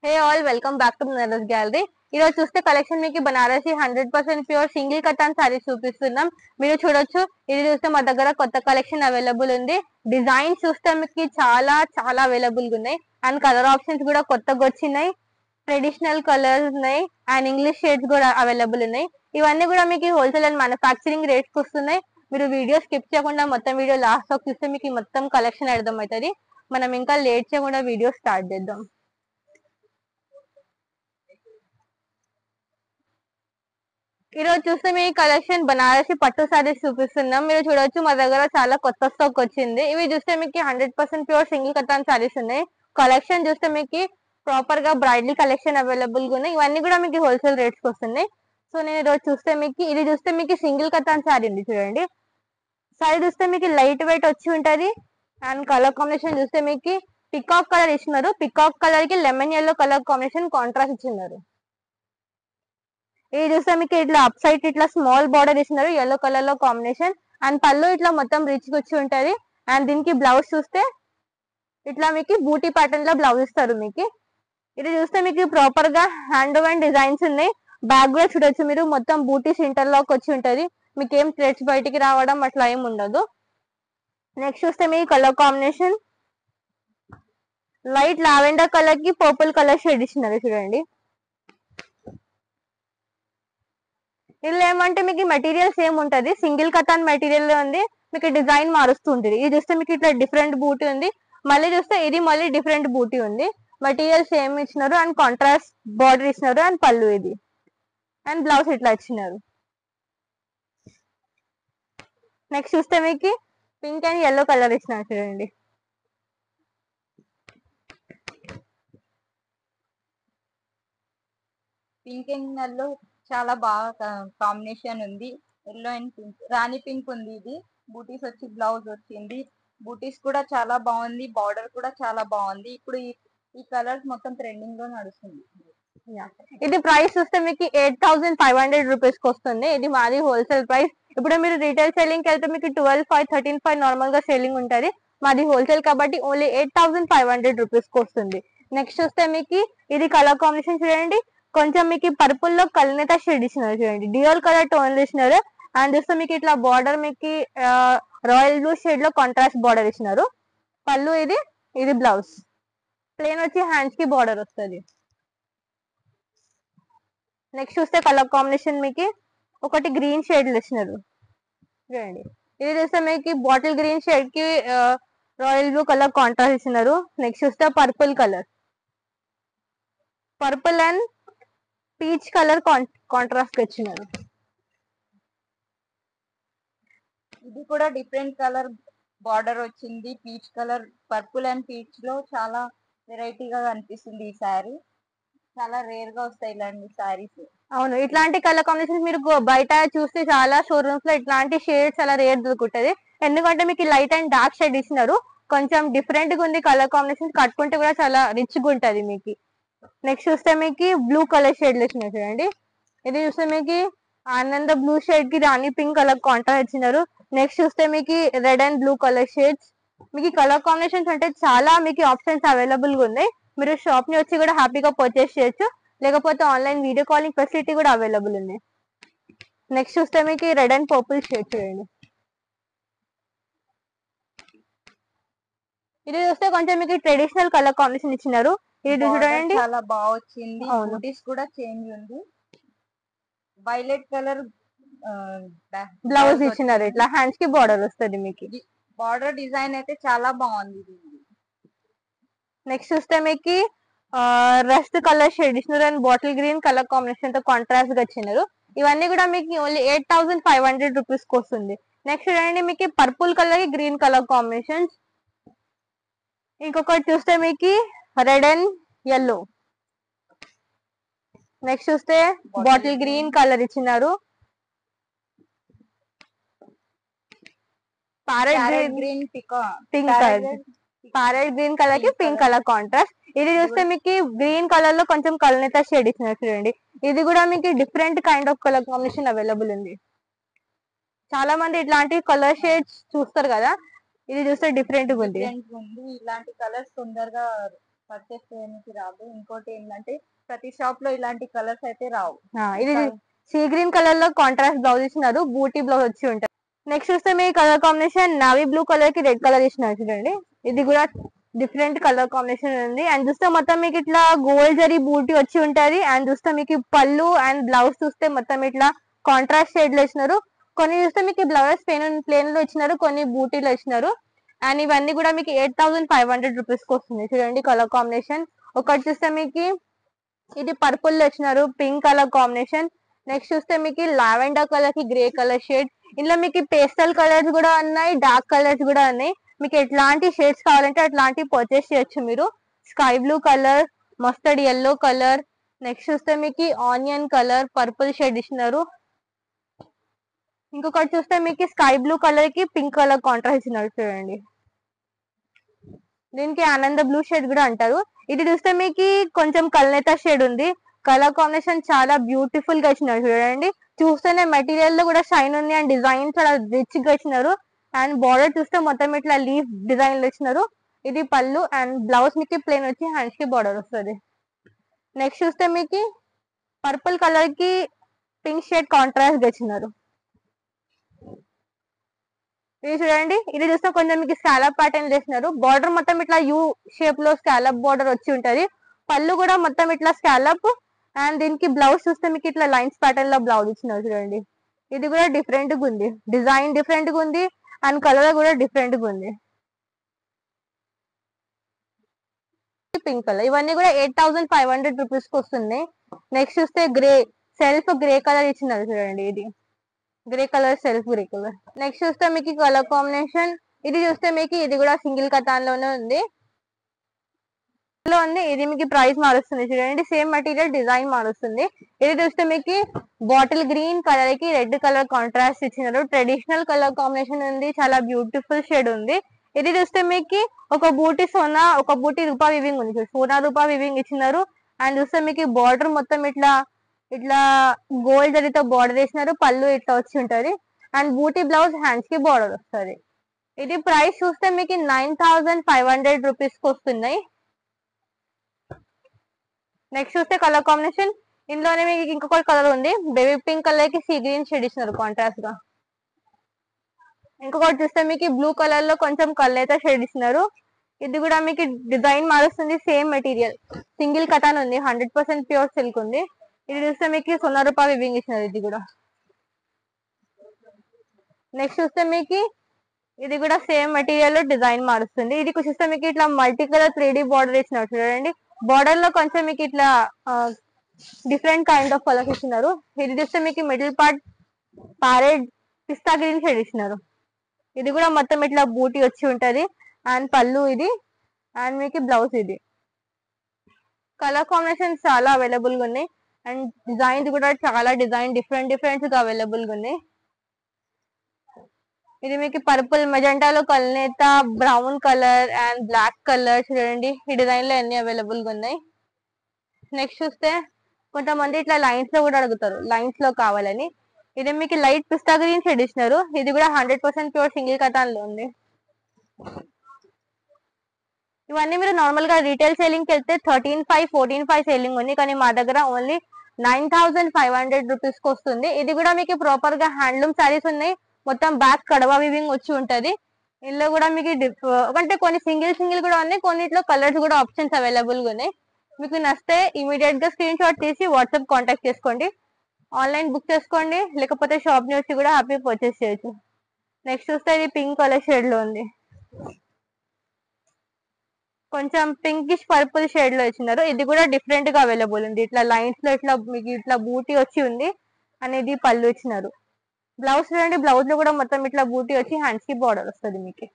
Hey all welcome back to Naras gallery. ఈ రోజు చూస్తే కలెక్షన్ మీకు బనారసి 100% ప్యూర్ సింగిల్ కటాన్ సారీస్ చూపిస్తున్నాం. మీరు చూడొచ్చు, ఇది చూస్తే మా దగ్గర కొత్త కలెక్షన్ అవైలబుల్ ఉంది. డిజైన్స్ చూస్తే మీకు చాలా చాలా అవైలబుల్ గా ఉన్నాయి. అండ్ కలర్ ఆప్షన్స్ కూడా కొత్తగా వచ్చినాయి. ట్రెడిషనల్ కలర్స్ ఉన్నాయి అండ్ ఇంగ్లీష్ షేడ్స్ కూడా అవైలబుల్ ఉన్నాయి. ఇవన్నీ కూడా మీకు హోల్సేల్ అండ్ మ్యానుఫాక్చరింగ్ రేట్స్ వస్తున్నాయి. మీరు వీడియో స్కిప్ చేయకుండా మొత్తం వీడియో లాస్ట్ లో చూస్తే మీకు మొత్తం కలెక్షన్ అర్థం అవుతుంది. మనం ఇంకా లేట్ చేయకుండా వీడియో స్టార్ట్ చేద్దాం. ఈ రోజు చూస్తే మీ కలెక్షన్ బనారసి పట్టు సారీస్ చూపిస్తున్నాం. మీరు చూడొచ్చు, మా దగ్గర చాలా కొత్త స్టాక్ వచ్చింది. ఇవి చూస్తే మీకు 100% ప్యూర్ సింగిల్ కటాన్ సారీస్ ఉన్నాయి. కలెక్షన్ చూస్తే మీకు ప్రాపర్ గా బ్రైడల్ కలెక్షన్ అవైలబుల్ గా ఉన్నాయి. ఇవన్నీ కూడా మీకు హోల్సేల్ రేట్స్ కి వస్తున్నాయి. సో నేను ఈ రోజు చూస్తే మీకు ఇది చూస్తే మీకు సింగిల్ కటాన్ సారీ ఉంది చూడండి. సారీ చూస్తే మీకు లైట్ వెయిట్ వచ్చి ఉంటది. అండ్ కలర్ కాంబినేషన్ చూస్తే మీకు పికాక్ కలర్ ఇచ్చినారు. పికాక్ కలర్ కి lemon yellow colour combination contrast ఇచ్చినారు. ఇది చూస్తే మీకు ఇట్లా అప్ సైడ్ ఇట్లా స్మాల్ బార్డర్ ఇస్తున్నారు ఎల్లో కలర్ లో కాంబినేషన్. అండ్ పళ్ళు ఇట్లా మొత్తం రిచ్ వచ్చి ఉంటది. అండ్ దీనికి బ్లౌజ్ చూస్తే ఇట్లా మీకు బూటీ ప్యాటర్న్ లో బ్లౌజ్ ఇస్తారు మీకు. ఇది చూస్తే మీకు ప్రాపర్ గా హ్యాండ్ అండ్ డిజైన్స్ ఉన్నాయి. బ్యాక్ కూడా చూడొచ్చు, మీరు మొత్తం బూటీస్ ఇంటర్లాక్ వచ్చి ఉంటది. మీకు ఏం థ్రెడ్స్ బయటికి రావడం అట్లా ఏం ఉండదు. నెక్స్ట్ చూస్తే మీ colour combination light lavender colour కి పర్పుల్ కలర్ షేడ్ ఇచ్చినారు చూడండి. ఇలా ఏమంటే మీకు మెటీరియల్ సేమ్ ఉంటది, సింగిల్ కటాన్ మెటీరియల్ ఉంది. మీకు డిజైన్ మారుస్తూ ఉంటుంది. ఇది చూస్తే మీకు ఇట్లా డిఫరెంట్ బూటీ ఉంది. మళ్ళీ చూస్తే ఇది మళ్ళీ డిఫరెంట్ బూటీ ఉంది. మెటీరియల్ సేమ్ ఇచ్చినారు అండ్ కాంట్రాస్ట్ బార్డర్ ఇచ్చినారు అండ్ పళ్ళు ఇది అండ్ బ్లౌజ్ ఇట్లా ఇచ్చినారు. నెక్స్ట్ చూస్తే మీకు పింక్ అండ్ ఎల్లో కలర్ ఇచ్చినారు చూడండి. పింక్ అండ్ ఎల్లో చాలా బాగా కాంబినేషన్ ఉంది. Yellow and pink, Rani pink ఉంది. ఇది బూటీస్ వచ్చి బ్లౌజ్ వచ్చింది. బూటీస్ కూడా చాలా బాగుంది, బార్డర్ కూడా చాలా బాగుంది. ఇప్పుడు ఈ కలర్స్ మొత్తం ట్రెండింగ్ లో నడుస్తుంది. ఇది ప్రైస్ చూస్తే మీకు 8,500 రూపీస్ కి వస్తుంది. ఇది మాది హోల్సేల్ ప్రైస్. ఇప్పుడు మీరు రీటైల్ సెల్లింగ్ కి వెళ్తే మీకు 12,500 13,500 నార్మల్ గా సెల్లింగ్ ఉంటుంది. మాది హోల్సేల్ కాబట్టి ఓన్లీ 8,500 రూపీస్ కి వస్తుంది. నెక్స్ట్ చూస్తే మీకు ఇది కలర్ కాంబినేషన్ చూడండి. కొంచెం మీకు పర్పుల్ లో కల్నేత షేడ్ ఇచ్చినారు చూడండి. డ్యూయల్ కలర్ టోన్ ఇచ్చినారు. అండ్ చూస్తే మీకు ఇట్లా బార్డర్ మీకు రాయల్ బ్లూ షేడ్ లో కాంట్రాస్ట్ బార్డర్ ఇచ్చినారు. పళ్ళు ఇది, ఇది బ్లౌజ్. ప్లేన్ వచ్చి హ్యాండ్స్ కి బార్డర్ వస్తుంది. నెక్స్ట్ చూస్తే కలర్ కాంబినేషన్ మీకు ఒకటి గ్రీన్ షేడ్ ఇచ్చినారు చూడండి. ఇది చూస్తే మీకు బాటిల్ గ్రీన్ షేడ్ కి రాయల్ బ్లూ కలర్ కాంట్రాస్ట్ ఇచ్చినారు. నెక్స్ట్ చూస్తే purple colour, purple and peach colour contrast ఇచ్చినారు. ఇది కూడా డిఫరెంట్ కలర్ బార్డర్ వచ్చింది. Peach colour, purple and peach లో చాలా వెరైటీగా కనిపిస్తుంది. ఈ శారీ చాలా రేర్ గా వస్తాయి ఇలాంటి శారీస్. అవును, ఇట్లాంటి కలర్ కాంబినేషన్ మీరు బయట చూస్తే చాలా షోరూమ్స్ లో ఇట్లాంటి షేడ్స్ చాలా రేర్ దొరుకుతుంది. ఎందుకంటే మీకు లైట్ అండ్ డార్క్ షేడ్ ఇచ్చినారు. కొంచెం డిఫరెంట్ గా ఉంది కలర్ కాంబినేషన్, కట్టుకుంటే కూడా చాలా రిచ్ గా ఉంటది మీకు. నెక్స్ట్ చూస్తే మీకు బ్లూ కలర్ షేడ్ ఇచ్చినారు చూడండి. ఇది చూస్తే మీకు ఆనంద బ్లూ షేడ్ కి రాణి పింక్ కలర్ కాంట్రాస్ట్ ఇచ్చినారు. నెక్స్ట్ చూస్తే మీకు red and blue colour shades. మీకు కలర్ కాంబినేషన్స్ అంటే చాలా మీకు ఆప్షన్స్ అవైలబుల్ గా ఉన్నాయి. మీరు షాప్ ని వచ్చి కూడా హ్యాపీగా పర్చేస్ చేయొచ్చు, లేకపోతే ఆన్లైన్ వీడియో కాలింగ్ ఫెసిలిటీ కూడా అవైలబుల్ ఉంది. నెక్స్ట్ చూస్తే మీకు రెడ్ అండ్ పర్పుల్ షేడ్ చూడండి. ఇది చూస్తే కొంచెం మీకు ట్రెడిషనల్ కలర్ కాంబినేషన్ ఇచ్చినారు. ఇది చూడండి, చాలా బాగా వచ్చింది. బూటీస్ కూడా చేంజ్ ఉంది. వైలెట్ కలర్ బ్లౌజ్ ఇచ్చినారు. ఇట్లా హ్యాండ్స్ కి బార్డర్ వస్తుంది మీకు. బార్డర్ డిజైన్ అయితే చాలా బాగుంది. నెక్స్ట్ చూస్తే మీకు రస్ట్ కలర్ షేడ్ ఇచ్చినారు and bottle green colour combination తో కాంట్రాస్ట్ గా ఇచ్చినారు. ఇవన్నీ కూడా మీకు ఓన్లీ 8,500 రూపీస్ కి వస్తుంది. నెక్స్ట్ చూడండి, మీకు పర్పుల్ కలర్ కి గ్రీన్ కలర్ కాంబినేషన్స్. ఇంకొకటి చూస్తే మీకు రెడ్ అండ్ ఎల్లో. నెక్స్ట్ చూస్తే బాటిల్ గ్రీన్ కలర్ ఇచ్చినారు. Parrot green pink colour, parrot green colour కి పింక్ కలర్ కాంట్రాస్ట్. ఇది చూస్తే మీకు గ్రీన్ కలర్ లో కొంచెం కలనేత షేడ్ ఇచ్చినారు చూడండి. ఇది కూడా మీకు different kind of colour combination available ఉంది. చాలా మంది ఇట్లాంటి కలర్ షేడ్స్ చూస్తారు కదా, ఇది చూస్తే డిఫరెంట్ గా ఉంది. ఇలాంటి కలర్స్ తొందరగా పర్చేస్ చేయడానికి రాదు. ఇంకోటి ఏంటంటే ప్రతి షాప్ లో ఇలాంటి కలర్స్ అయితే రావు. ఇది సీ గ్రీన్ కలర్ లో కాంట్రాస్ట్ బ్లౌజ్ ఇచ్చినారు, బూటీ బ్లౌజ్ వచ్చి ఉంటుంది. నెక్స్ట్ చూస్తే మీ colour combination navy blue colour కి రెడ్ కలర్ ఇచ్చినారు చూడండి. ఇది కూడా డిఫరెంట్ కలర్ కాంబినేషన్ ఉంది. అండ్ చూస్తే మొత్తం మీకు ఇట్లా గోల్డ్ జరీ బూటీ వచ్చి ఉంటది. అండ్ చూస్తే మీకు పళ్ళు అండ్ బ్లౌజ్ చూస్తే మొత్తం ఇట్లా కాంట్రాస్ట్ షేడ్ లో ఇచ్చినారు. కొన్ని చూస్తే మీకు బ్లౌజ్ ప్లేన్ లో ఇచ్చినారు, కొన్ని బూటీలో ఇచ్చినారు. అండ్ ఇవన్నీ కూడా మీకు 8500 రూపీస్ కి వస్తుంది చూడండి కలర్ కాంబినేషన్. ఒకటి చూస్తే మీకు ఇది పర్పుల్ లో ఇచ్చినారు, పింక్ కలర్ కాంబినేషన్. నెక్స్ట్ చూస్తే మీకు లావెండర్ కలర్ కి గ్రే కలర్ షేడ్. ఇందులో మీకు పేస్టల్ కలర్స్ కూడా ఉన్నాయి, డార్క్ కలర్స్ కూడా ఉన్నాయి. మీకు ఎట్లాంటి షేడ్స్ కావాలంటే అట్లాంటి పర్చేస్ చేయొచ్చు మీరు. Sky blue colour, mustard yellow colour, next చూస్తే మీకు ఆనియన్ కలర్, పర్పుల్ షేడ్ ఇచ్చినారు. ఇంకొకటి చూస్తే మీకు స్కై బ్లూ కలర్ కి పింక్ కలర్ కాంట్రాస్ట్ ఇచ్చినారు చూడండి. దీనికి ఆనంద బ్లూ షేడ్ కూడా అంటారు. ఇది చూస్తే మీకు కొంచెం కల్నేత షేడ్ ఉంది. కలర్ కాంబినేషన్ చాలా బ్యూటిఫుల్ గా ఇచ్చినారు చూడండి. చూస్తేనే మెటీరియల్ లో కూడా షైన్ ఉంది అండ్ డిజైన్ చాలా రిచ్ గా ఇచ్చినారు. అండ్ బార్డర్ చూస్తే మొత్తం ఇట్లా లీఫ్ డిజైన్ లో ఇచ్చినారు. ఇది పళ్ళు అండ్ బ్లౌజ్ మీకు ప్లెయిన్ వచ్చి హ్యాండ్స్ కి బార్డర్ వస్తుంది. నెక్స్ట్ చూస్తే మీకు పర్పుల్ కలర్ కి పింక్ షేడ్ కాంట్రాస్ట్ గా ఇచ్చినారు. ఇది చూడండి, ఇది చూస్తే కొంచెం మీకు స్కాలప్ ప్యాటర్న్ చేసినారు. బార్డర్ మొత్తం ఇట్లా యూ షేప్ లో స్కాలప్ బార్డర్ వచ్చి ఉంటది. పళ్ళు కూడా మొత్తం ఇట్లా స్కాలప్. అండ్ దీనికి బ్లౌజ్ చూస్తే మీకు ఇట్లా లైన్స్ ప్యాటర్న్ లో బ్లౌజ్ ఇచ్చినారు చూడండి. ఇది కూడా డిఫరెంట్ గా ఉంది, డిజైన్ డిఫరెంట్ గా ఉంది అండ్ కలర్ కూడా డిఫరెంట్ గా ఉంది. పింక్ కలర్, ఇవన్నీ కూడా 8500 రూపీస్ కి వస్తుంది. నెక్స్ట్ చూస్తే గ్రే, సెల్ఫ్ గ్రే కలర్ ఇచ్చినారు చూడండి. ఇది grey colour, self grey colour. Next చూస్తే మీకు కలర్ కాంబినేషన్ ఇది చూస్తే మీకు ఇది కూడా సింగిల్ కథాన్ లోనే ఉంది. ఇది మీకు ప్రైస్ మారుస్తుంది చూడండి, సేమ్ మెటీరియల్ డిజైన్ మారుస్తుంది. ఇది చూస్తే మీకు బాటిల్ గ్రీన్ కలర్ కి రెడ్ కలర్ కాంట్రాస్ట్ ఇచ్చినారు. ట్రెడిషనల్ కలర్ కాంబినేషన్ ఉంది, చాలా బ్యూటిఫుల్ షేడ్ ఉంది. ఇది చూస్తే మీకు ఒక బూటీ సోనా, ఒక బూటీ రూపా వివింగ్ ఉంది, సోనా రూపా వివింగ్ ఇచ్చినారు. అండ్ చూస్తే మీకు బార్డర్ మొత్తం ఇట్లా ఇట్లా గోల్డ్ జరీతో బార్డర్ వేసినారు. పళ్ళు ఇట్లా వచ్చి ఉంటది అండ్ బూటీ బ్లౌజ్ హ్యాండ్స్ కి బార్డర్ వస్తుంది. ఇది ప్రైస్ చూస్తే మీకు 9500 రూపీస్ కి వస్తున్నాయి. నెక్స్ట్ చూస్తే కలర్ కాంబినేషన్ ఇందులోనే మీకు ఇంకొక కలర్ ఉంది, బేబీ పింక్ కలర్ కి సీ గ్రీన్ షేడ్ ఇచ్చినారు కాంట్రాస్ట్ గా. ఇంకొకటి చూస్తే మీకు బ్లూ కలర్ లో కొంచెం కల్నేత షేడ్ ఇచ్చినారు. ఇది కూడా మీకు డిజైన్ మారుస్తుంది, సేమ్ మెటీరియల్ సింగిల్ కటాన్ ఉంది, 100% ప్యూర్ సిల్క్ ఉంది. ఇది చూస్తే మీకు సోనా రూపా వివింగ్ ఇచ్చినారు. ఇది కూడా నెక్స్ట్ చూస్తే మీకు ఇది కూడా సేమ్ మెటీరియల్ లో డిజైన్ మారుస్తుంది. ఇది చూస్తే మీకు ఇట్లా మల్టీ కలర్ 3D బార్డర్ ఇచ్చినారు చూడండి. బార్డర్ లో కొంచెం మీకు ఇట్లా డిఫరెంట్ కైండ్ ఆఫ్ కలర్స్ ఇచ్చినారు. ఇది చూస్తే మీకు మిడిల్ పార్ట్ ప్యారెట్ పిస్తా గ్రీన్ షేడ్ ఇచ్చినారు. ఇది కూడా మొత్తం ఇట్లా బూటీ వచ్చి ఉంటది అండ్ పళ్ళు ఇది అండ్ మీకు బ్లౌజ్ ఇది. కలర్ కాంబినేషన్ చాలా అవైలబుల్ గా ఉన్నాయి అండ్ డిజైన్స్ కూడా చాలా డిజైన్ డిఫరెంట్ గా అవైలబుల్ గా ఉన్నాయి. ఇది మీకు పర్పుల్ మెజెంటాలో కల్నేత brown colour and black colour చూడండి. ఈ డిజైన్ లో అన్ని అవైలబుల్ గా ఉన్నాయి. నెక్స్ట్ చూస్తే కొంతమంది ఇట్లా లైన్స్ లో కూడా అడుగుతారు, లైన్స్ లో కావాలని. ఇది మీకు లైట్ పిస్తా గ్రీన్ షేడ్ ఇచ్చినారు. ఇది కూడా 100% ప్యూర్ సింగిల్ కటాన్ లో ఉంది. ఇవన్నీ మీరు నార్మల్ గా రీటైల్ సేలింగ్ కి వెళ్తే 13,500 14,500 సేలింగ్ ఉంది, కానీ మా దగ్గర ఓన్లీ 9500 రూపీస్ కి వస్తుంది. ఇది కూడా మీకు ప్రాపర్ గా హ్యాండ్లూమ్ శారీస్ ఉన్నాయి, మొత్తం బ్యాక్ కడవా వివింగ్ వచ్చి ఉంటది. ఇందులో కూడా మీకు అంటే కొన్ని సింగిల్ కూడా ఉన్నాయి, కొన్నిట్లో కలర్స్ కూడా ఆప్షన్స్ అవైలబుల్ గా ఉన్నాయి. మీకు నచ్చితే ఇమీడియట్ గా స్క్రీన్ షాట్ తీసి వాట్సాప్ కాంటాక్ట్ చేసుకోండి, ఆన్లైన్ బుక్ చేసుకోండి, లేకపోతే షాప్ ని వచ్చి కూడా హ్యాపీ పర్చేస్ చేయొచ్చు. నెక్స్ట్ చూస్తే ఇది పింక్ కలర్ షేడ్ లో ఉంది, కొంచెం పింకిష్ పర్పుల్ షేడ్ లో ఇచ్చినారు. ఇది కూడా డిఫరెంట్ గా అవైలబుల్ ఉంది, ఇట్లా లైన్స్ లో ఇట్లా మీకు ఇట్లా బూటీ వచ్చి ఉంది అనేది పళ్ళు ఇచ్చినారు. బ్లౌజ్ చూడండి, బ్లౌజ్ లో కూడా మొత్తం ఇట్లా బూటీ వచ్చి హ్యాండ్స్ కి బార్డర్ వస్తుంది మీకు.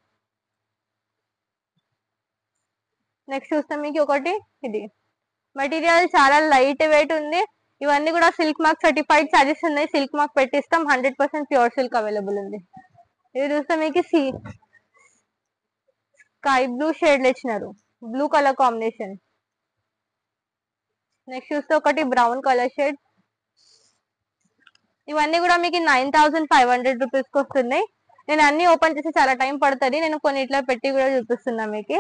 నెక్స్ట్ చూస్తే మీకు ఒకటి ఇది మెటీరియల్ చాలా లైట్ వెయిట్ ఉంది. ఇవన్నీ కూడా సిల్క్ మార్క్ సర్టిఫైడ్ సారీస్ ఉన్నాయి, సిల్క్ మార్క్ పెట్టిస్తాం, 100% ప్యూర్ సిల్క్ అవైలబుల్ ఉంది. ఇది చూస్తే మీకు స్కై బ్లూ షేడ్ లో ఇచ్చినారు, బ్లూ కలర్ కాంబినేషన్. నెక్స్ట్ చూస్తే ఒకటి బ్రౌన్ కలర్ షేడ్. ఇవన్నీ కూడా మీకు 9500 రూపీస్ కి వస్తున్నాయి. నేను అన్ని ఓపెన్ చేసి చాలా టైం పడుతుంది, నేను కొన్ని ఇట్లా పెట్టి కూడా చూపిస్తున్నా మీకు.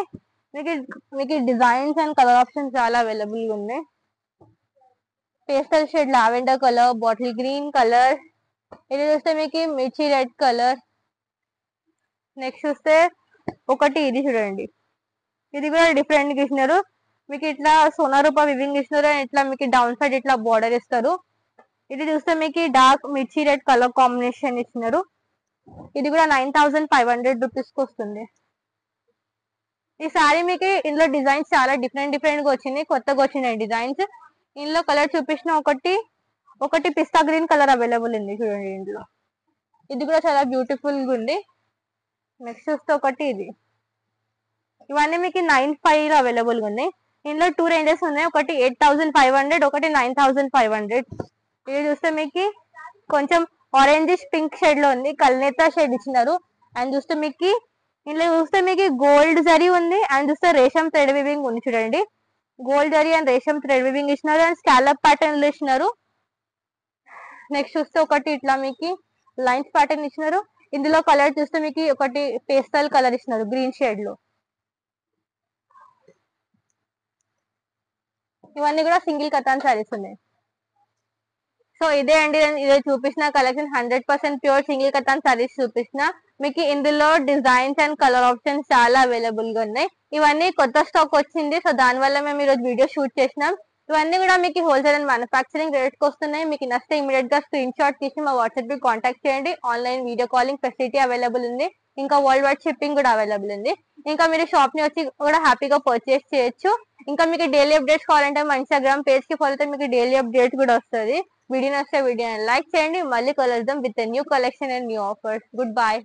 మీకు డిజైన్స్ అండ్ కలర్ ఆప్షన్స్ చాలా అవైలబుల్ గా ఉన్నాయి. Pastel shade lavender colour, bottle green colour, ఇది చూస్తే మీకు మిర్చి రెడ్ కలర్. నెక్స్ట్ చూస్తే ఒకటి ఇది చూడండి, ఇది కూడా డిఫరెంట్ గా ఇచ్చినారు. మీకు ఇట్లా సోనా రూపా వివింగ్ ఇచ్చినారు అండ్ ఇట్లా మీకు డౌన్ సైడ్ ఇట్లా బోర్డర్ ఇస్తారు. ఇది చూస్తే మీకు డార్క్ మిర్చి రెడ్ కలర్ కాంబినేషన్ ఇచ్చినారు. ఇది కూడా 9500 రూపీస్ కి వస్తుంది. ఈ సారీ మీకు ఇందులో డిజైన్స్ చాలా డిఫరెంట్ డిఫరెంట్ గా వచ్చినాయి, కొత్తగా వచ్చినాయి డిజైన్స్. ఇందులో కలర్ చూపించిన ఒకటి పిస్తా గ్రీన్ కలర్ అవైలబుల్ ఉంది చూడండి ఇందులో. ఇది కూడా చాలా బ్యూటిఫుల్ గా ఉంది. నెక్స్ట్ చూస్తే ఒకటి ఇది, ఇవన్నీ మీకు 95 అవైలబుల్ గా ఉన్నాయి. ఇందులో 2 రేంజెస్ ఉన్నాయి, ఒకటి 8500, ఒకటి 9500. ఇది చూస్తే మీకు కొంచెం ఆరెంజిష్ పింక్ షేడ్ లో ఉంది, కల్నేత షేడ్ ఇచ్చినారు. అండ్ చూస్తే మీకు ఇందులో చూస్తే మీకు గోల్డ్ జరీ ఉంది అండ్ చూస్తే రేషం థ్రెడ్ వివింగ్ ఉంది చూడండి. గోల్డ్ జరీ అండ్ రేషం థ్రెడ్ వివింగ్ ఇచ్చినారు అండ్ స్కాలప్ ప్యాటర్న్ లో ఇచ్చినారు. నెక్స్ట్ చూస్తే ఒకటి ఇట్లా మీకు లైన్స్ ప్యాటర్న్ ఇచ్చినారు. ఇందులో కలర్ చూస్తే మీకు ఒకటి పేస్టల్ కలర్ ఇచ్చినారు గ్రీన్ షేడ్ లో. ఇవన్నీ కూడా సింగిల్ కతాన్ సారీస్ ఉన్నాయి. సో ఇదే అండి, ఇదే చూపించిన collection 100% pure single katan saris చూపించిన. మీకు ఇందులో డిజైన్స్ అండ్ కలర్ ఆప్షన్స్ చాలా అవైలబుల్ గా ఉన్నాయి. ఇవన్నీ కొత్త స్టాక్ వచ్చింది, సో దాని వల్ల మేము ఈరోజు వీడియో షూట్ చేసినాం. ఇవన్నీ కూడా మీకు హోల్సేల్ అండ్ మ్యానుఫాక్చరింగ్ రేట్ కి వస్తున్నాయి. మీకు నచ్చితే ఇమీడియట్ గా స్క్రీన్ షాట్ తీసి మా వాట్సాప్ కి కాంటాక్ట్ చేయండి. Online video calling facility available ఉంది, ఇంకా వరల్డ్ వైడ్ షిప్పింగ్ కూడా అవైలబుల్ ఉంది. ఇంకా మీరు షాప్ ని వచ్చి కూడా హ్యాపీగా పర్చేస్ చేయొచ్చు. ఇంకా మీకు డైలీ అప్డేట్స్ కావాలంటే మా ఇన్స్టాగ్రామ్ పేజ్ కి ఫాలో అయితే మీకు డైలీ అప్డేట్స్ కూడా వస్తుంది. వీడియో నచ్చితే వీడియోని లైక్ చేయండి. మళ్ళీ కలుద్దాం with new collection and new offers. Good bye.